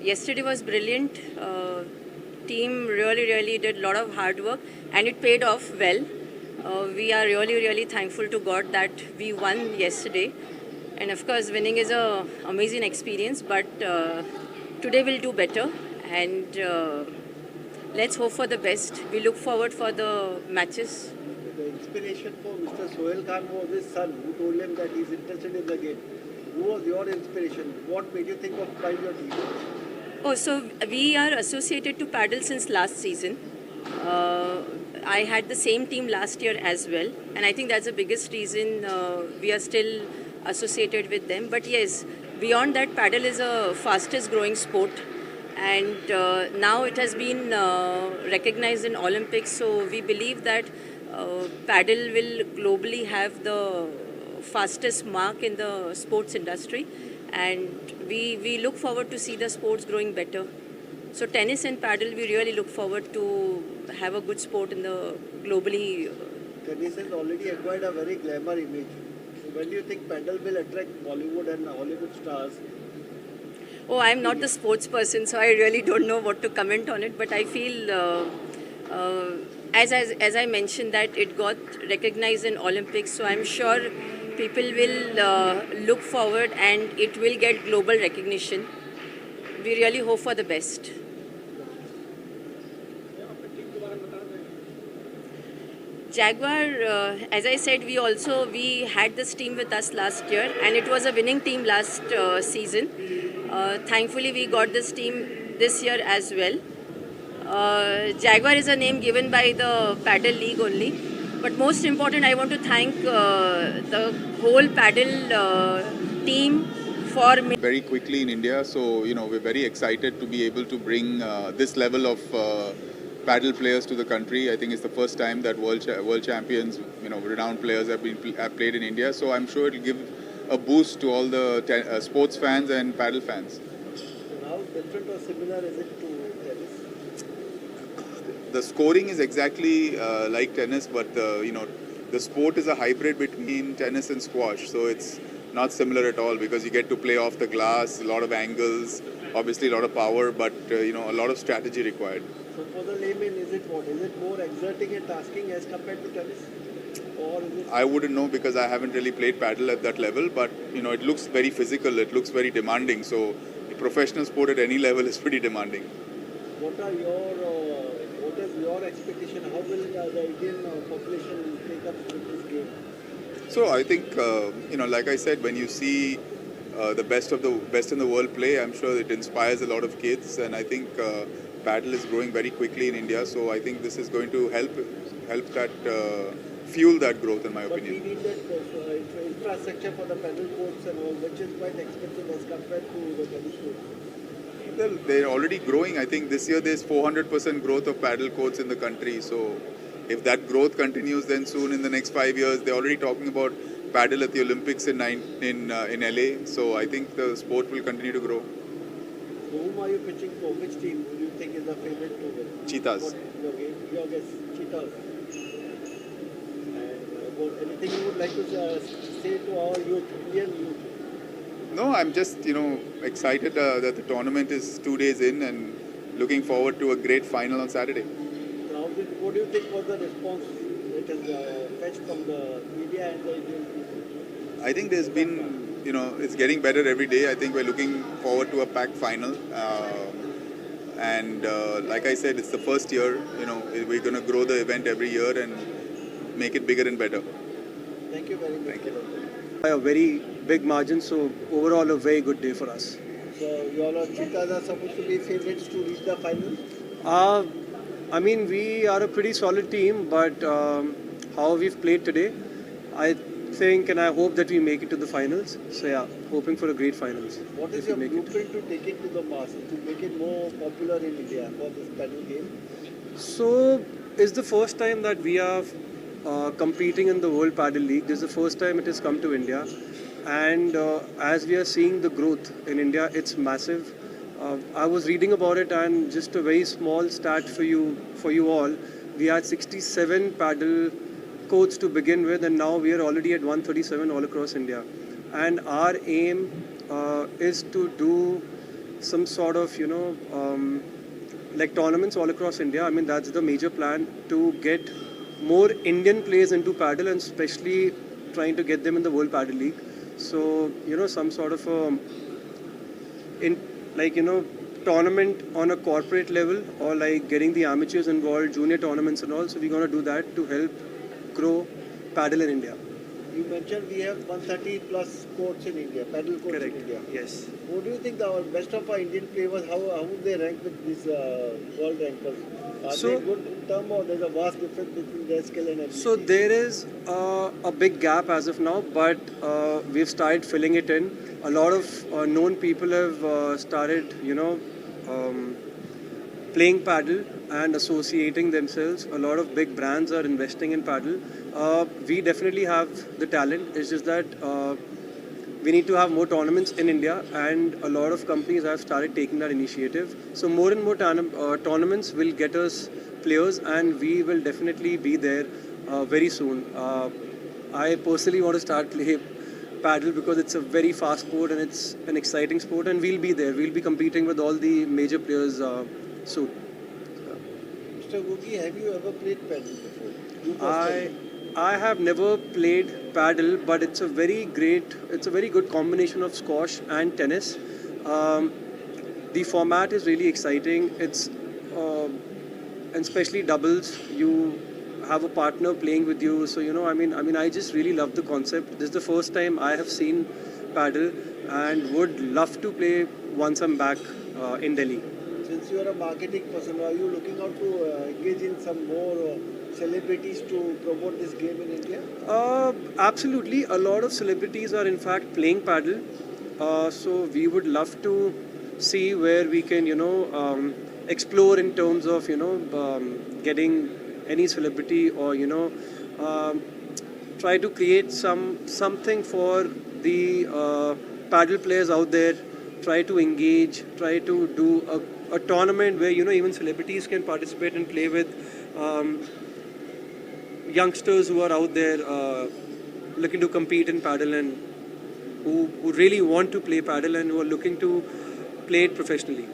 Yesterday was brilliant. Team really did a lot of hard work and it paid off well. We are really thankful to God that we won yesterday. And of course, winning is a amazing experience. But today we'll do better. And let's hope for the best. We look forward for the matches. The inspiration for Mr. Sohail Khan was his son, who told him that he's interested in the game. Who was your inspiration? What made you think of buying your team? Oh, so we are associated to paddle since last season. I had the same team last year as well, and I think that's the biggest reason we are still associated with them. But yes, beyond that, paddle is a fastest growing sport, and now it has been recognized in Olympics. So we believe that paddle will globally have the fastest mark in the sports industry, and we look forward to see the sports growing better. So tennis and paddle, we really look forward to have a good sport in the globally. Tennis has already acquired a very glamour image. So when do you think paddle will attract Bollywood and Hollywood stars? Oh, I'm not the sports person, so I really don't know what to comment on it. But I feel, as I mentioned, that it got recognized in Olympics. So I'm sure people will look forward and it will get global recognition. We really hope for the best. Jaguar, as I said, we had this team with us last year, and it was a winning team last season. Thankfully, we got this team this year as well. Jaguar is a name given by the Paddle League only. But most important, I want to thank the whole paddle team for me. Very quickly in India, so we're very excited to be able to bring this level of paddle players to the country. I think it's the first time that world champions, renowned players have played in India. So I'm sure it'll give a boost to all the sports fans and paddle fans. How different or similar is it to tennis? The scoring is exactly like tennis, but the sport is a hybrid between tennis and squash. So it's not similar at all because you get to play off the glass, a lot of angles, obviously a lot of power, but a lot of strategy required. So for the layman, is it what? Is it more exerting and tasking as compared to tennis? Or is it... I wouldn't know because I haven't really played paddle at that level, but it looks very physical, it looks very demanding. So a professional sport at any level is pretty demanding. What is your expectation? How will the Indian population take up with this game? So I think, like I said, when you see the best in the world play, I'm sure it inspires a lot of kids, and I think paddle is growing very quickly in India. So I think this is going to help that fuel that growth, in my opinion. But we need that infrastructure for the paddle courts and all, which is quite expensive as compared to the tennis courts. Well, they're already growing. I think this year there's 400% growth of paddle courts in the country. So if that growth continues, then soon in the next 5 years, they're already talking about paddle at the Olympics in LA. So I think the sport will continue to grow. So whom are you pitching for? Which team do you think is the favorite to win? Cheetahs. Your guess, Cheetahs. And anything you would like to say to our youth, Indian youth? No, I'm just, excited that the tournament is 2 days in and looking forward to a great final on Saturday. Now, what do you think was the response it has fetched from the media and the Indian people? I think there's been, it's getting better every day. I think we're looking forward to a packed final. And like I said, it's the first year, we're going to grow the event every year and make it bigger and better. Thank you very much. Thank you. By a very big margin, so overall a very good day for us. So your Cheetahs are supposed to be favorites to reach the final? I mean, we are a pretty solid team, but how we've played today, I think and I hope that we make it to the finals. So yeah, hoping for a great finals. What is your blueprint to take it to the masses, to make it more popular in India for this paddle game? So it's the first time that we are competing in the World Paddle League. This is the first time it has come to India. And as we are seeing the growth in India, it's massive. I was reading about it, and just a very small stat for you all. We had 67 paddle courts to begin with, and now we are already at 137 all across India. And our aim is to do some sort of, like tournaments all across India. I mean, that's the major plan, to get more Indian players into paddle, and especially trying to get them in the World Paddle League. So, some sort of tournament on a corporate level, or like getting the amateurs involved, junior tournaments and all. So we're going to do that to help grow paddle in India. You mentioned we have 130 plus courts in India, paddle courts Correct. in India. Yes. What do you think our best of our Indian players, how would they rank with these world rankers? Are So- they good in term, or there's a vast difference between their skill and ability? So there is a big gap as of now, but we've started filling it in. A lot of known people have started, playing paddle and associating themselves. A lot of big brands are investing in paddle. We definitely have the talent. It's just that we need to have more tournaments in India, and a lot of companies have started taking that initiative. So more and more tournaments will get us players, and we will definitely be there very soon. I personally want to start playing paddle because it's a very fast sport and it's an exciting sport, and we'll be there. We'll be competing with all the major players soon. Mr. Googie, have you ever played paddle before? You I personally? I have never played paddle, but it's a very good combination of squash and tennis. The format is really exciting. It's and especially doubles. You have a partner playing with you, so I just really love the concept. This is the first time I have seen paddle, and would love to play once I'm back in Delhi. Since you are a marketing person, are you looking out to engage in some more celebrities to promote this game in India? Absolutely. A lot of celebrities are in fact playing paddle. So we would love to see where we can, explore in terms of, getting any celebrity, or, try to create something for the paddle players out there. Try to engage, try to do a tournament where, even celebrities can participate and play with youngsters who are out there looking to compete in paddle, and who really want to play paddle and who are looking to play it professionally.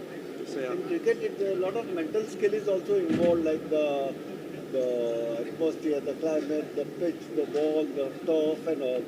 So yeah. In cricket, a lot of mental skill is also involved, like the atmosphere, the climate, the pitch, the ball, the turf and all.